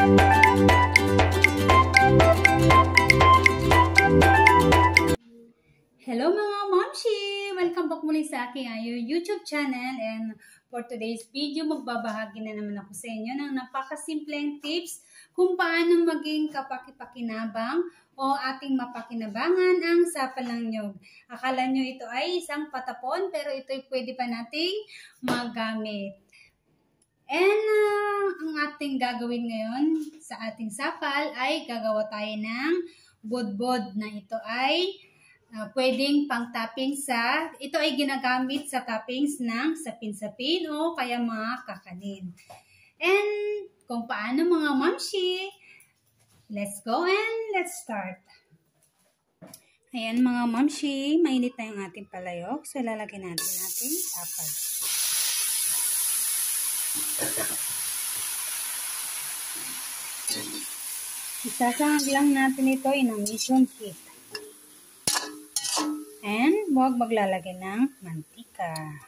Hello mga momshi! Welcome back muli sa aking YouTube channel, and for today's video magbabahagi na naman ako sa inyo ng napakasimpleng tips kung paano maging kapaki-pakinabang o ating mapakinabangan ang sapal ng nyog. Akala nyo ito ay isang patapon, pero ito ay pwede pa nating magamit. And ang ating gagawin ngayon sa ating sapal ay gagawa tayo ng budbod na ito ay pwedeng pang topping ito ay ginagamit sa toppings ng sapin-sapin o kaya mga kakanin. And kung paano mga momshi, let's go and let's start. Ayan mga momshi, mainit na yung ating palayok. So lalagyan natin ating sapal. Isasangag lang natin ito in a medium heat. And huwag maglalagay ng mantika.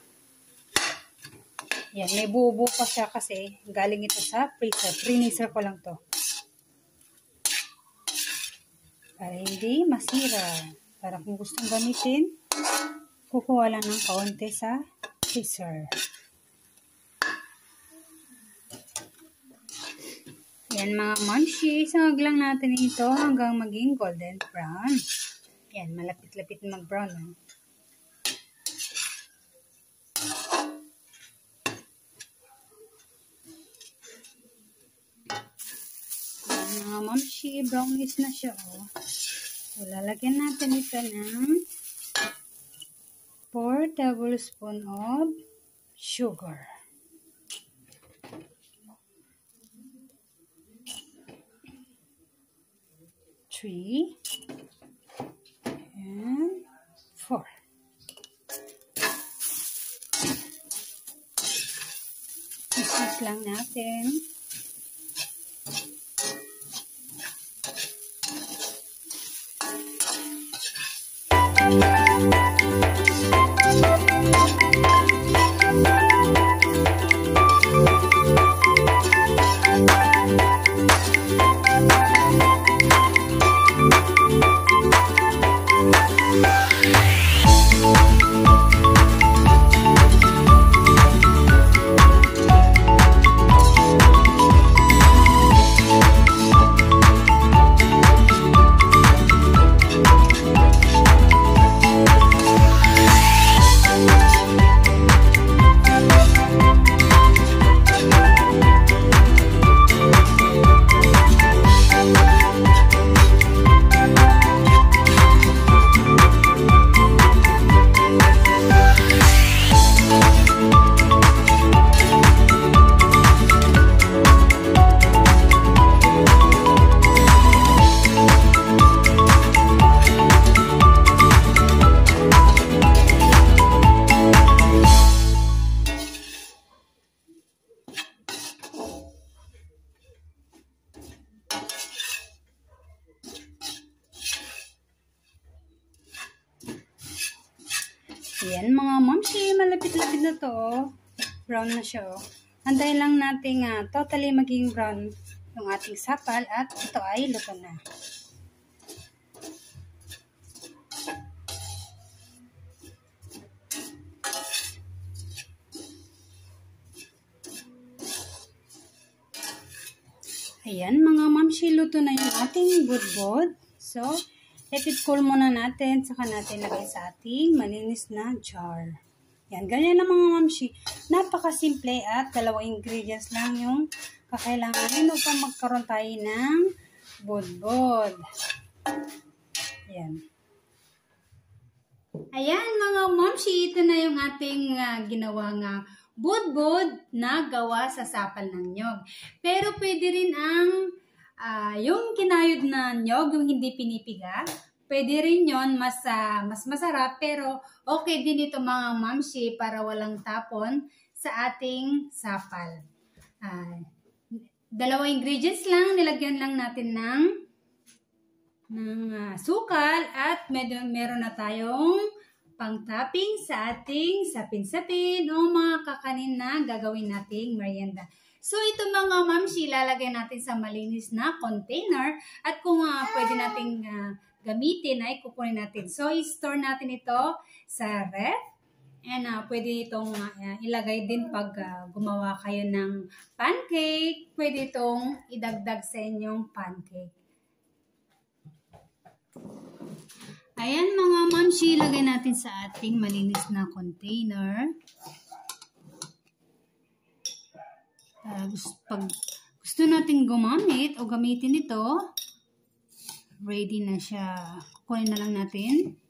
Yan, may buo-buo pa siya kasi galing ito sa freezer. Pre-freezer ko lang to. Para hindi masira. Para kung gustong gamitin, kukuha lang ng kaunti sa freezer. Yan mga momshi, sangag lang natin ito hanggang maging golden brown. Yan, malapit-lapit mag-brown. Yan mga momshi, brownish na siya. Oh. So, lalagyan natin ito ng 4 tablespoons of sugar. Three. And 4. Mix lang natin. Yan mga momshi, malapit-lapit na to. Brown na siya. Antayin lang natin totally maging brown yung ating sapal at ito ay luto na. Ayan mga momshi, luto na yung ating budbod. So, let it cool muna natin, saka natin lagay sa ating malinis na jar. Yan, ganyan na mga momshi. Napakasimple at 2 ingredients lang yung kakailanganin upang magkaroon tayo ng budbod. Yan. Ayan mga momshi, ito na yung ating ginawa nga budbod na gawa sa sapal ng nyog. Pero pwede rin ang yung kinayod na nyog, yung hindi pinipiga, pwede rin yon mas masarap, pero okay din ito mga momshi para walang tapon sa ating sapal. 2 ingredients lang, nilagyan lang natin ng sukal at meron na tayong pang-topping sa ating sapin-sapin o mga kakanin na gagawin nating merienda. So ito mga mamshi, lalagay natin sa malinis na container at kung pwede nating gamitin ay kukunin natin. So i-store natin ito sa ref and pwede itong ilagay din pag gumawa kayo ng pancake. Pwede itong idagdag sa inyong pancake. Ayan mga mamshi, ilagay natin sa ating malinis na container. Pag gusto natin gumamit o gamitin ito, ready na siya. Kukunin na lang natin.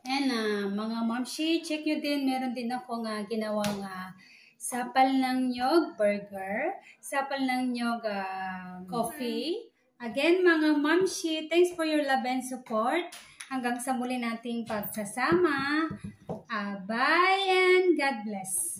And mga mamshi, check nyo din, meron din akong ginawang sapal ng nyog burger, sapal ng nyog coffee. Again mga mamshi, thanks for your love and support. Hanggang sa muli nating pagsasama. Bye and God bless.